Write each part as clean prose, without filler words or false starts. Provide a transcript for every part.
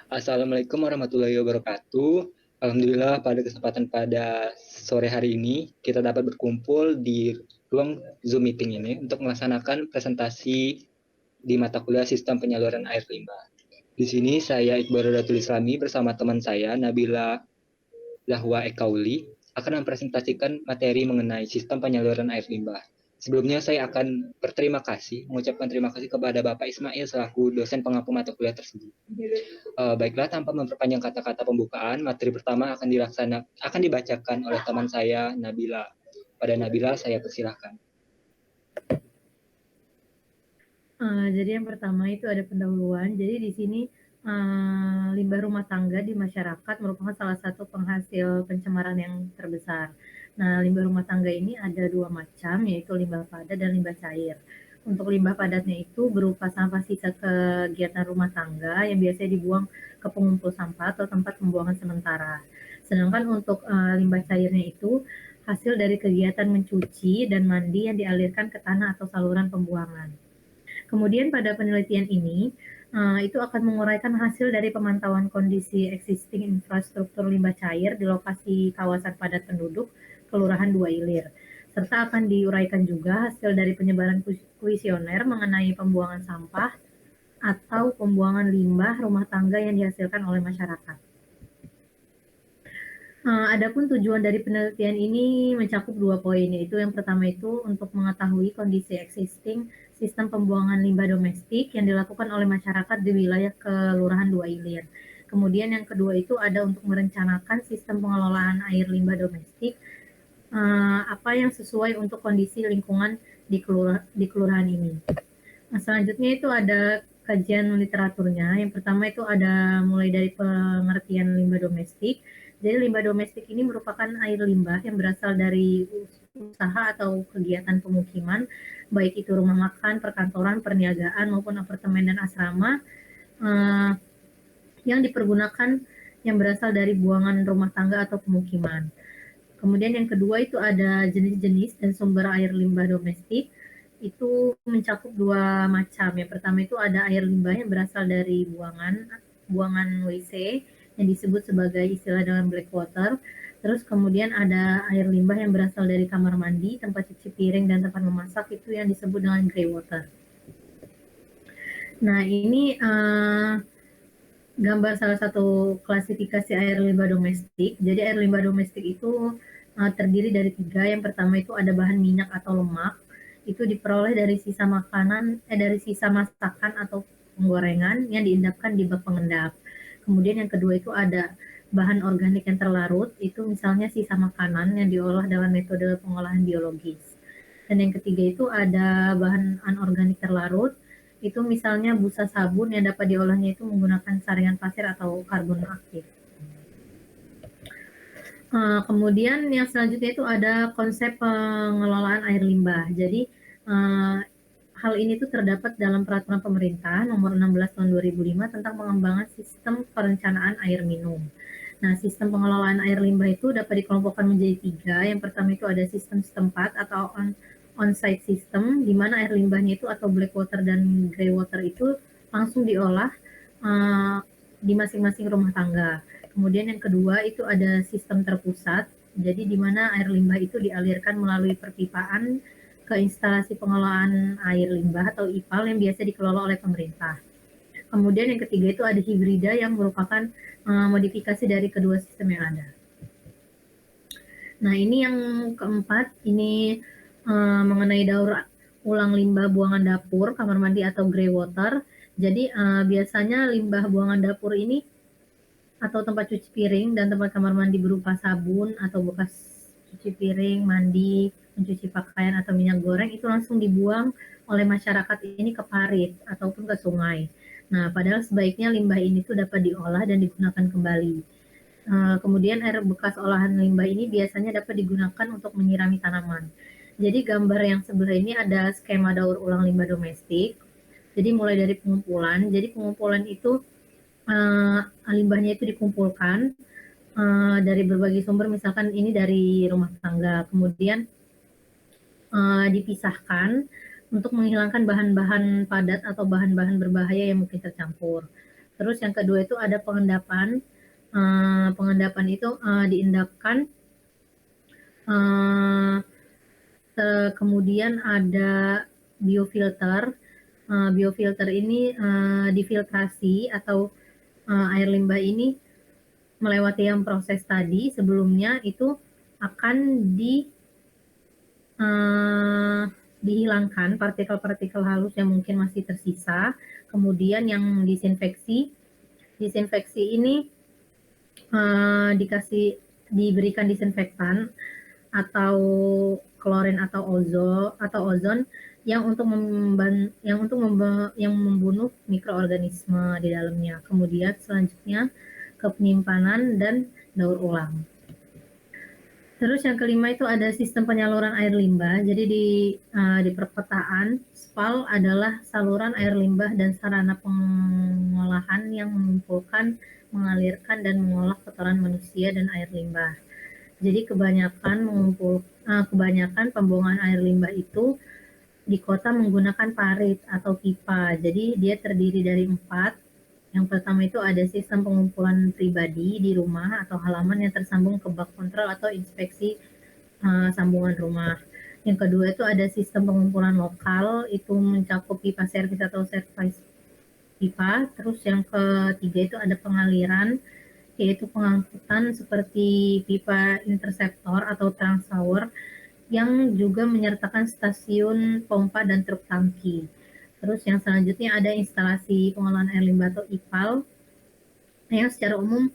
Assalamualaikum warahmatullahi wabarakatuh. Alhamdulillah pada sore hari ini kita dapat berkumpul di ruang Zoom meeting ini untuk melaksanakan presentasi di mata kuliah Sistem Penyaluran Air Limbah. Di sini saya Iqbal Rodatul Islami bersama teman saya Nabila Lahwa Ekauli akan mempresentasikan materi mengenai sistem penyaluran air limbah. Sebelumnya saya akan mengucapkan terima kasih kepada Bapak Ismail selaku dosen pengampu mata kuliah tersebut. Baiklah, tanpa memperpanjang kata-kata pembukaan, materi pertama akan dibacakan oleh teman saya Nabila. Pada Nabila saya persilahkan. Jadi yang pertama itu ada pendahuluan. Jadi di sini limbah rumah tangga di masyarakat merupakan salah satu penghasil pencemaran yang terbesar. Nah, limbah rumah tangga ini ada dua macam, yaitu limbah padat dan limbah cair. Untuk limbah padatnya itu berupa sampah sisa kegiatan rumah tangga yang biasanya dibuang ke pengumpul sampah atau tempat pembuangan sementara. Sedangkan untuk limbah cairnya itu hasil dari kegiatan mencuci dan mandi yang dialirkan ke tanah atau saluran pembuangan. Kemudian pada penelitian ini, itu akan menguraikan hasil dari pemantauan kondisi existing infrastruktur limbah cair di lokasi kawasan padat penduduk, Kelurahan Dua Ilir. Serta akan diuraikan juga hasil dari penyebaran kuesioner mengenai pembuangan sampah atau pembuangan limbah rumah tangga yang dihasilkan oleh masyarakat. Adapun tujuan dari penelitian ini mencakup 2 poin, yaitu yang pertama itu untuk mengetahui kondisi existing sistem pembuangan limbah domestik yang dilakukan oleh masyarakat di wilayah Kelurahan Dua Ilir. Kemudian yang kedua itu ada untuk merencanakan sistem pengelolaan air limbah domestik, apa yang sesuai untuk kondisi lingkungan di kelurahan ini. Nah, selanjutnya itu ada kajian literaturnya. Yang pertama itu ada mulai dari pengertian limbah domestik. Jadi limbah domestik ini merupakan air limbah yang berasal dari usaha atau kegiatan pemukiman, baik itu rumah makan, perkantoran, perniagaan maupun apartemen dan asrama yang dipergunakan yang berasal dari buangan rumah tangga atau pemukiman. Kemudian yang kedua itu ada jenis-jenis dan sumber air limbah domestik. Itu mencakup dua macam. Yang pertama itu ada air limbah yang berasal dari buangan WC yang disebut sebagai istilah dengan black water. Terus kemudian ada air limbah yang berasal dari kamar mandi, tempat cuci piring, dan tempat memasak, itu yang disebut dengan grey water. Nah, ini gambar salah satu klasifikasi air limbah domestik. Jadi air limbah domestik itu terdiri dari 3. Yang pertama itu ada bahan minyak atau lemak. Itu diperoleh dari dari sisa masakan atau penggorengan yang diendapkan di bak pengendap. Kemudian yang kedua itu ada bahan organik yang terlarut, itu misalnya sisa makanan yang diolah dalam metode pengolahan biologis. Dan yang ketiga itu ada bahan anorganik terlarut, itu misalnya busa sabun yang dapat diolahnya itu menggunakan saringan pasir atau karbon aktif. Kemudian yang selanjutnya itu ada konsep pengelolaan air limbah. Jadi hal ini tuh terdapat dalam peraturan pemerintah nomor 16 tahun 2005 tentang pengembangan sistem perencanaan air minum. Nah, sistem pengelolaan air limbah itu dapat dikelompokkan menjadi 3. Yang pertama itu ada sistem setempat atau on-site system, di mana air limbahnya itu atau black water dan grey water itu langsung diolah di masing-masing rumah tangga. Kemudian yang kedua itu ada sistem terpusat, jadi di mana air limbah itu dialirkan melalui perpipaan ke instalasi pengelolaan air limbah atau IPAL yang biasa dikelola oleh pemerintah. Kemudian yang ketiga itu ada hibrida yang merupakan modifikasi dari kedua sistem yang ada. Nah, ini yang keempat, ini mengenai daur ulang limbah buangan dapur, kamar mandi atau grey water. Jadi biasanya limbah buangan dapur ini atau tempat cuci piring dan tempat kamar mandi berupa sabun atau bekas cuci piring, mandi, mencuci pakaian atau minyak goreng itu langsung dibuang oleh masyarakat ini ke parit ataupun ke sungai. Nah, padahal sebaiknya limbah ini tuh dapat diolah dan digunakan kembali. Kemudian air bekas olahan limbah ini biasanya dapat digunakan untuk menyirami tanaman. Jadi gambar yang sebelah ini ada skema daur ulang limbah domestik. Jadi mulai dari pengumpulan. Jadi pengumpulan itu limbahnya itu dikumpulkan dari berbagai sumber, misalkan ini dari rumah tangga, kemudian dipisahkan untuk menghilangkan bahan-bahan padat atau bahan-bahan berbahaya yang mungkin tercampur. Terus yang kedua itu ada pengendapan. Pengendapan itu diendapkan. Uh, Kemudian ada biofilter. Biofilter ini difiltrasi atau air limbah ini melewati yang proses tadi sebelumnya itu akan dihilangkan partikel-partikel halus yang mungkin masih tersisa. Kemudian yang disinfeksi ini diberikan disinfektan atau klorin atau ozon yang membunuh mikroorganisme di dalamnya. Kemudian selanjutnya ke penyimpanan dan daur ulang. Terus yang kelima itu ada sistem penyaluran air limbah. Jadi di perkotaan, SPAL adalah saluran air limbah dan sarana pengolahan yang mengumpulkan, mengalirkan, dan mengolah kotoran manusia dan air limbah. Jadi kebanyakan pembuangan air limbah itu di kota menggunakan parit atau pipa. Jadi dia terdiri dari 4. Yang pertama itu ada sistem pengumpulan pribadi di rumah atau halaman yang tersambung ke bak kontrol atau inspeksi sambungan rumah. Yang kedua itu ada sistem pengumpulan lokal, itu mencakup pipa servis atau service pipa. Terus yang ketiga itu ada pengaliran, yaitu pengangkutan seperti pipa interceptor atau trunk shower yang juga menyertakan stasiun pompa dan truk tangki. Terus yang selanjutnya ada instalasi pengolahan air limbah atau IPAL, yang secara umum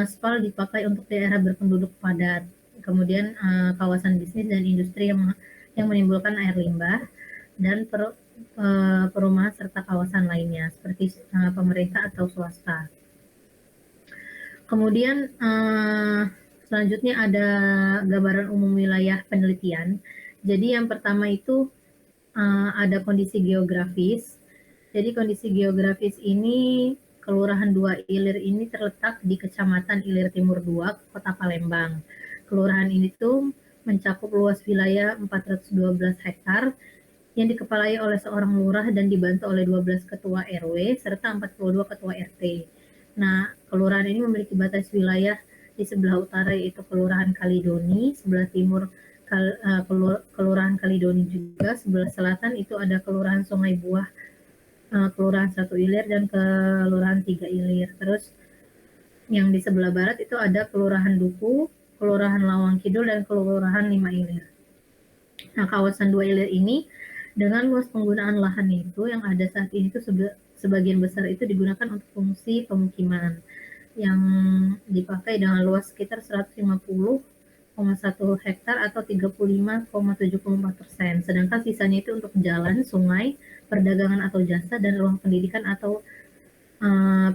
SPAL dipakai untuk daerah berpenduduk padat, kemudian kawasan bisnis dan industri yang menimbulkan air limbah, dan perumahan serta kawasan lainnya seperti pemerintah atau swasta. Kemudian selanjutnya ada gambaran umum wilayah penelitian. Jadi yang pertama itu ada kondisi geografis. Jadi kondisi geografis ini Kelurahan 2 Ilir ini terletak di Kecamatan Ilir Timur 2, Kota Palembang. Kelurahan ini tuh mencakup luas wilayah 412 hektar yang dikepalai oleh seorang lurah dan dibantu oleh 12 ketua RW serta 42 ketua RT. Nah, kelurahan ini memiliki batas wilayah di sebelah utara yaitu Kelurahan Kalidoni, sebelah timur Kelurahan Kalidoni juga, sebelah selatan itu ada Kelurahan Sungai Buah, Kelurahan 1 Ilir, dan Kelurahan 3 Ilir. Terus yang di sebelah barat itu ada Kelurahan Duku, Kelurahan Lawang Kidul, dan Kelurahan 5 Ilir. Nah, kawasan 2 Ilir ini dengan luas penggunaan lahan itu yang ada saat ini itu sebagian besar itu digunakan untuk fungsi pemukiman yang dipakai dengan luas sekitar 150,1 hektar atau 35,74%. Sedangkan sisanya itu untuk jalan, sungai, perdagangan atau jasa, dan ruang pendidikan atau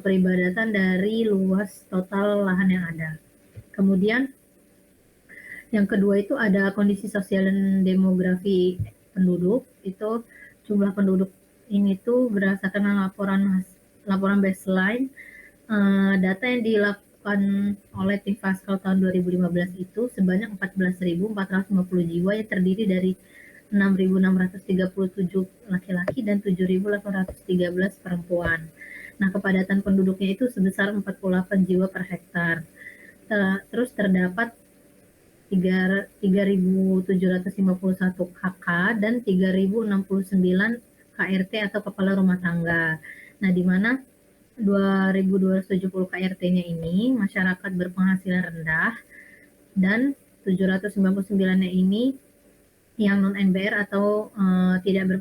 peribadatan dari luas total lahan yang ada. Kemudian yang kedua itu ada kondisi sosial dan demografi penduduk. Itu jumlah penduduk ini tuh berdasarkan laporan baseline data yang dilakukan oleh tim Paskal tahun 2015 itu sebanyak 14.450 jiwa yang terdiri dari 6.637 laki-laki dan 7.813 perempuan. Nah, kepadatan penduduknya itu sebesar 48 jiwa per hektar. Terus terdapat 3.751 KK dan 3.069 KRT atau kepala rumah tangga. Nah, di mana 2.270 KRT-nya ini masyarakat berpenghasilan rendah dan 799-nya ini yang non-NBR atau tidak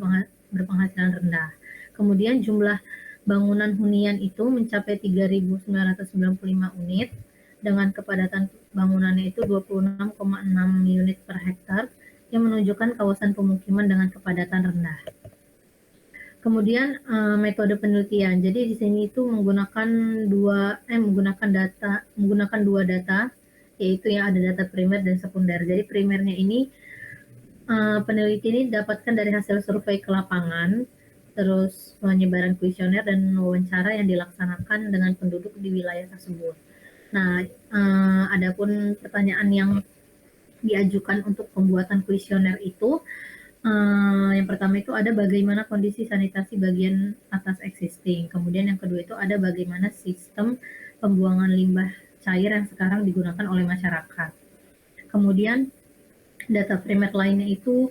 berpenghasilan rendah. Kemudian jumlah bangunan hunian itu mencapai 3.995 unit dengan kepadatan bangunannya itu 26,6 unit per hektar yang menunjukkan kawasan pemukiman dengan kepadatan rendah. Kemudian metode penelitian. Jadi di sini itu menggunakan dua data, yaitu yang ada data primer dan sekunder. Jadi primernya ini peneliti ini dapatkan dari hasil survei ke lapangan, terus penyebaran kuesioner dan wawancara yang dilaksanakan dengan penduduk di wilayah tersebut. Nah, adapun pertanyaan yang diajukan untuk pembuatan kuesioner itu Yang pertama itu ada bagaimana kondisi sanitasi bagian atas existing. Kemudian yang kedua itu ada bagaimana sistem pembuangan limbah cair yang sekarang digunakan oleh masyarakat. Kemudian data primer lainnya itu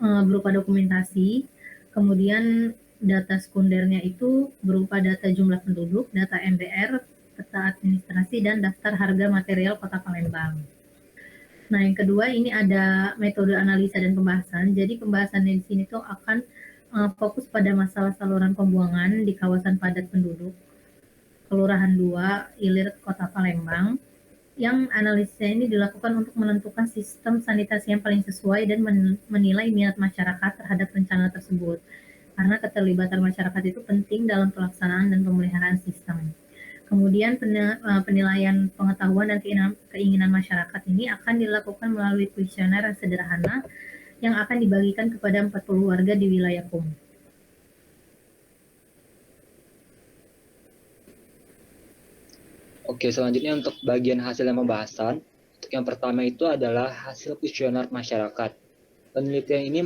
berupa dokumentasi. Kemudian data sekundernya itu berupa data jumlah penduduk, data MBR, peta administrasi, dan daftar harga material Kota Palembang. Nah, yang kedua ini ada metode analisa dan pembahasan. Jadi pembahasannya di sini tuh akan fokus pada masalah saluran pembuangan di kawasan padat penduduk, Kelurahan 2, Ilir, Kota Palembang, yang analisisnya ini dilakukan untuk menentukan sistem sanitasi yang paling sesuai dan menilai minat masyarakat terhadap rencana tersebut. Karena keterlibatan masyarakat itu penting dalam pelaksanaan dan pemeliharaan sistem. Kemudian penilaian pengetahuan dan keinginan masyarakat ini akan dilakukan melalui kuesioner yang sederhana yang akan dibagikan kepada 40 warga di wilayah Kumuh. Oke, selanjutnya untuk bagian hasil yang pembahasan. Untuk yang pertama itu adalah hasil kuesioner masyarakat. Penelitian ini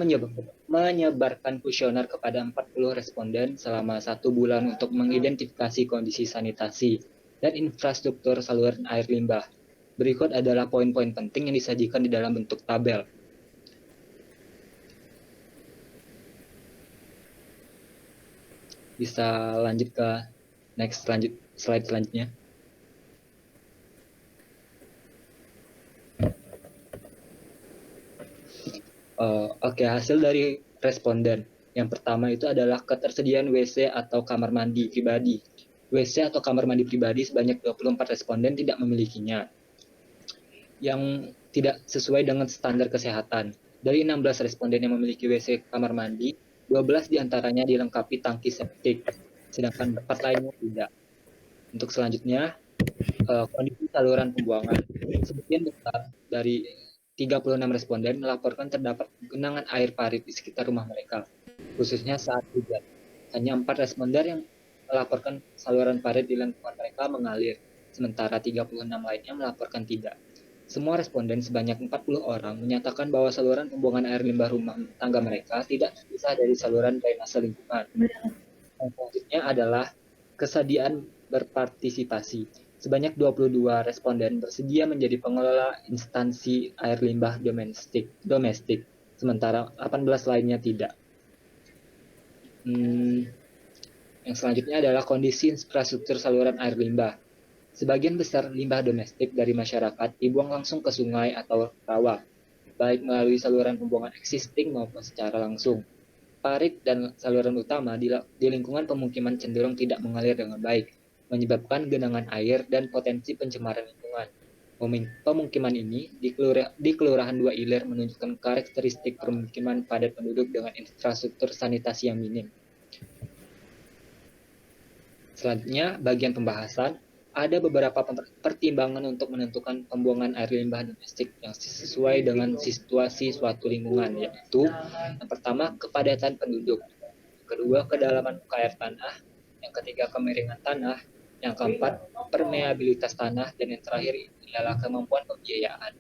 menyebarkan kuesioner kepada 40 responden selama 1 bulan untuk mengidentifikasi kondisi sanitasi dan infrastruktur saluran air limbah. Berikut adalah poin-poin penting yang disajikan di dalam bentuk tabel. Bisa lanjut ke slide selanjutnya. Oke, hasil dari responden. Yang pertama itu adalah ketersediaan WC atau kamar mandi pribadi. WC atau kamar mandi pribadi sebanyak 24 responden tidak memilikinya, yang tidak sesuai dengan standar kesehatan. Dari 16 responden yang memiliki WC kamar mandi, 12 diantaranya dilengkapi tangki septik, sedangkan 4 lainnya tidak. Untuk selanjutnya, kondisi saluran pembuangan. Sebagian besar dari 36 responden melaporkan terdapat genangan air parit di sekitar rumah mereka, khususnya saat hujan. Hanya 4 responden yang melaporkan saluran parit di lingkungan mereka mengalir, sementara 36 lainnya melaporkan tidak. Semua responden sebanyak 40 orang menyatakan bahwa saluran pembuangan air limbah rumah tangga mereka tidak terpisah dari saluran drainase lingkungan. Yang selanjutnya adalah kesediaan berpartisipasi. Sebanyak 22 responden bersedia menjadi pengelola instansi air limbah domestik, sementara 18 lainnya tidak. Yang selanjutnya adalah kondisi infrastruktur saluran air limbah. Sebagian besar limbah domestik dari masyarakat dibuang langsung ke sungai atau rawa, baik melalui saluran pembuangan existing maupun secara langsung. Parit dan saluran utama di lingkungan pemukiman cenderung tidak mengalir dengan baik, menyebabkan genangan air dan potensi pencemaran lingkungan. Pemukiman ini di Kelurahan 2 Ilir menunjukkan karakteristik pemukiman padat penduduk dengan infrastruktur sanitasi yang minim. Selanjutnya, bagian pembahasan. Ada beberapa pertimbangan untuk menentukan pembuangan air limbah domestik yang sesuai dengan situasi suatu lingkungan, yaitu yang pertama, kepadatan penduduk, yang kedua, kedalaman muka air tanah, yang ketiga, kemiringan tanah, yang keempat, permeabilitas tanah, dan yang terakhir adalah kemampuan pembiayaan.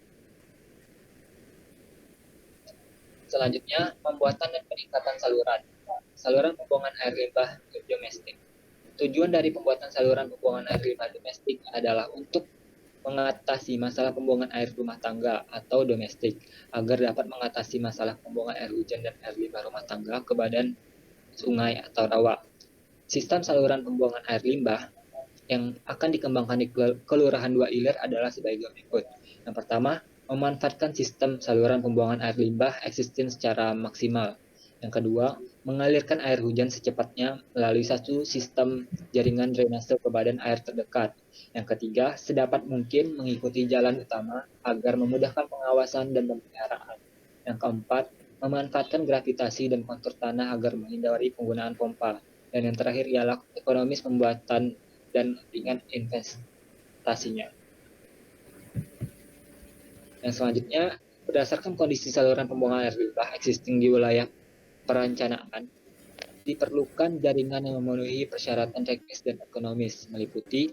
Selanjutnya, pembuatan dan peningkatan saluran pembuangan air limbah domestik. Tujuan dari pembuatan saluran pembuangan air limbah domestik adalah untuk mengatasi masalah pembuangan air rumah tangga atau domestik, agar dapat mengatasi masalah pembuangan air hujan dan air limbah rumah tangga ke badan sungai atau rawa. Sistem saluran pembuangan air limbah yang akan dikembangkan di Kelurahan 2 Ilir adalah sebagai berikut. Yang pertama, memanfaatkan sistem saluran pembuangan air limbah existing secara maksimal. Yang kedua, mengalirkan air hujan secepatnya melalui satu sistem jaringan drainase ke badan air terdekat. Yang ketiga, sedapat mungkin mengikuti jalan utama agar memudahkan pengawasan dan pemeliharaan. Yang keempat, memanfaatkan gravitasi dan kontur tanah agar menghindari penggunaan pompa. Dan yang terakhir ialah ekonomis pembuatan dan ringan investasinya. Yang selanjutnya, berdasarkan kondisi saluran pembuangan air limbah existing di wilayah perencanaan, diperlukan jaringan yang memenuhi persyaratan teknis dan ekonomis, meliputi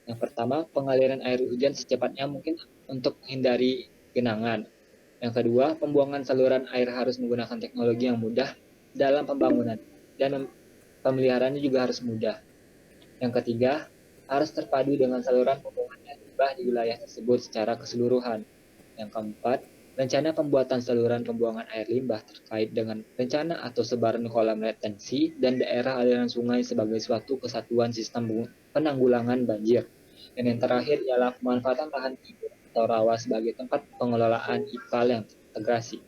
yang pertama, pengaliran air hujan secepatnya mungkin untuk menghindari genangan. Yang kedua, pembuangan saluran air harus menggunakan teknologi yang mudah dalam pembangunan dan pemeliharaannya juga harus mudah. Yang ketiga, harus terpadu dengan saluran pembuangan air limbah di wilayah tersebut secara keseluruhan. Yang keempat, rencana pembuatan saluran pembuangan air limbah terkait dengan rencana atau sebaran kolam retensi dan daerah aliran sungai sebagai suatu kesatuan sistem penanggulangan banjir. Dan yang terakhir ialah pemanfaatan lahan tidur atau rawa sebagai tempat pengelolaan IPAL yang terintegrasi.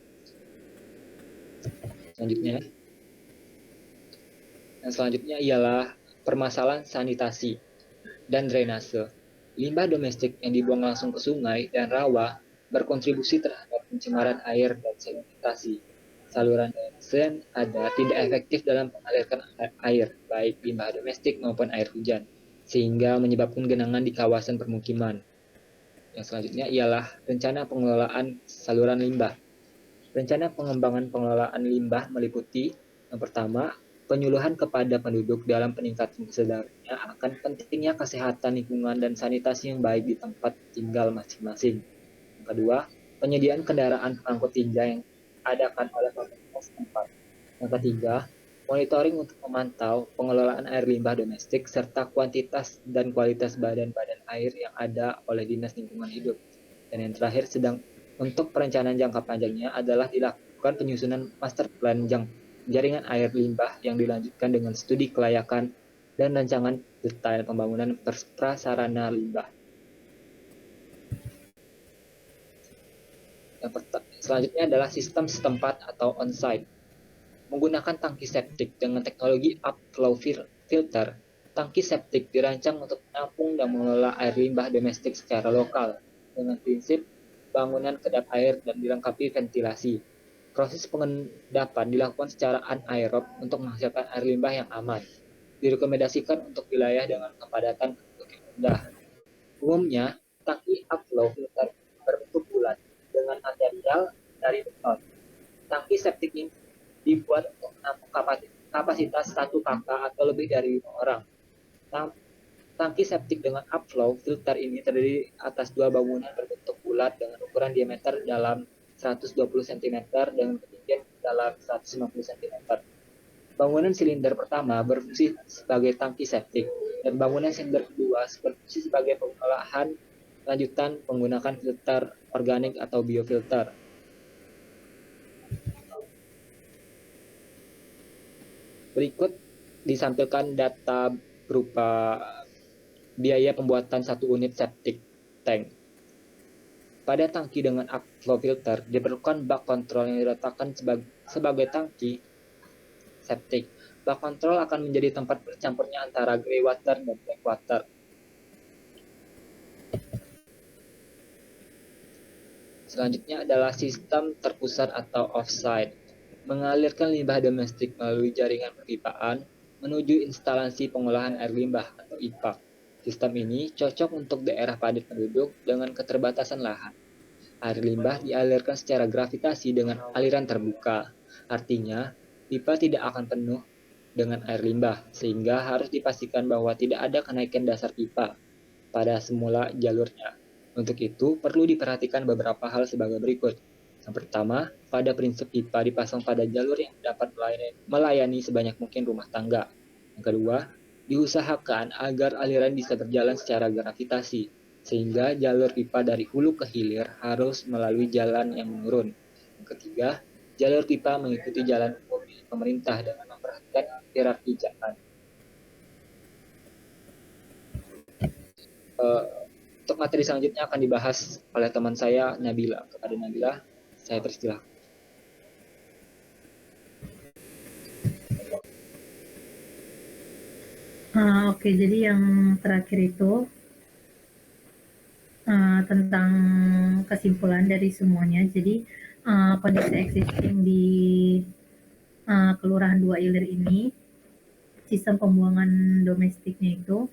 Selanjutnya ialah permasalahan sanitasi dan drainase. Limbah domestik yang dibuang langsung ke sungai dan rawa berkontribusi terhadap pencemaran air dan sedimentasi. Saluran drainase yang ada tidak efektif dalam mengalirkan air, baik limbah domestik maupun air hujan, sehingga menyebabkan genangan di kawasan permukiman. Yang selanjutnya ialah rencana pengelolaan saluran limbah. Rencana pengembangan pengelolaan limbah meliputi yang pertama, penyuluhan kepada penduduk dalam peningkatan kesadarannya akan pentingnya kesehatan lingkungan dan sanitasi yang baik di tempat tinggal masing-masing. Yang kedua, penyediaan kendaraan pengangkut tinja yang diadakan oleh pemerintah setempat. Yang ketiga, monitoring untuk memantau pengelolaan air limbah domestik serta kuantitas dan kualitas badan-badan air yang ada oleh Dinas Lingkungan Hidup. Dan yang terakhir, untuk perencanaan jangka panjangnya adalah dilakukan penyusunan master plan jaringan air limbah yang dilanjutkan dengan studi kelayakan dan rancangan detail pembangunan prasarana limbah. Selanjutnya adalah sistem setempat atau on-site. Menggunakan tangki septik dengan teknologi upflow filter, tangki septik dirancang untuk menampung dan mengelola air limbah domestik secara lokal dengan prinsip bangunan kedap air dan dilengkapi ventilasi. Proses pengendapan dilakukan secara anaerob untuk menghasilkan air limbah yang aman. Direkomendasikan untuk wilayah dengan kepadatan penduduk yang rendah. Umumnya, tangki upflow filter berbentuk bulat dengan material dari beton. Tangki septik ini dibuat untuk menampung kapasitas 1 kakak atau lebih dari 5 orang. Tangki septik dengan upflow filter ini terdiri atas 2 bangunan berbentuk bulat dengan ukuran diameter dalam 120 cm dengan ketinggian dalam 150 cm. Bangunan silinder pertama berfungsi sebagai tangki septik dan bangunan silinder kedua berfungsi sebagai pengolahan lanjutan menggunakan filter organik atau biofilter. Berikut disampaikan data berupa biaya pembuatan 1 unit septic tank. Pada tangki dengan upflow filter, diperlukan bak kontrol yang diletakkan sebagai tangki septic. Bak kontrol akan menjadi tempat bercampurnya antara grey water dan black water. Selanjutnya adalah sistem terpusat atau offsite. Mengalirkan limbah domestik melalui jaringan perpipaan menuju instalasi pengolahan air limbah atau IPAK. Sistem ini cocok untuk daerah padat penduduk dengan keterbatasan lahan. Air limbah dialirkan secara gravitasi dengan aliran terbuka. Artinya, pipa tidak akan penuh dengan air limbah, sehingga harus dipastikan bahwa tidak ada kenaikan dasar pipa pada semula jalurnya. Untuk itu, perlu diperhatikan beberapa hal sebagai berikut. Yang pertama, pada prinsip pipa dipasang pada jalur yang dapat melayani sebanyak mungkin rumah tangga. Yang kedua, diusahakan agar aliran bisa berjalan secara gravitasi, sehingga jalur pipa dari hulu ke hilir harus melalui jalan yang menurun. Yang ketiga, jalur pipa mengikuti jalan mobil pemerintah dengan memperhatikan hierarki jalan. Untuk materi selanjutnya akan dibahas oleh teman saya, Nabila. Kepada Nabila, saya persilahkan. Oke, jadi yang terakhir itu tentang kesimpulan dari semuanya. Jadi kondisi existing di Kelurahan 2 Ilir ini, sistem pembuangan domestiknya itu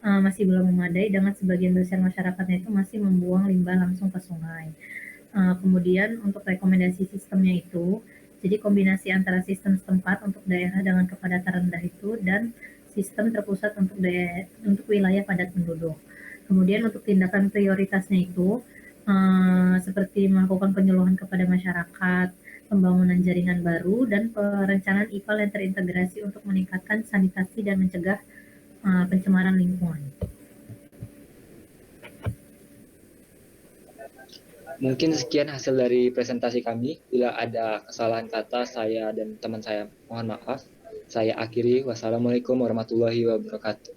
masih belum memadai dengan sebagian besar masyarakatnya itu masih membuang limbah langsung ke sungai. Kemudian untuk rekomendasi sistemnya itu, jadi kombinasi antara sistem setempat untuk daerah dengan kepadatan rendah itu dan sistem terpusat untuk wilayah padat penduduk. Kemudian untuk tindakan prioritasnya itu, seperti melakukan penyuluhan kepada masyarakat, pembangunan jaringan baru, dan perencanaan IPAL yang terintegrasi untuk meningkatkan sanitasi dan mencegah pencemaran lingkungan. Mungkin sekian hasil dari presentasi kami. Bila ada kesalahan kata, saya dan teman saya mohon maaf. Saya akhiri. Wassalamualaikum warahmatullahi wabarakatuh.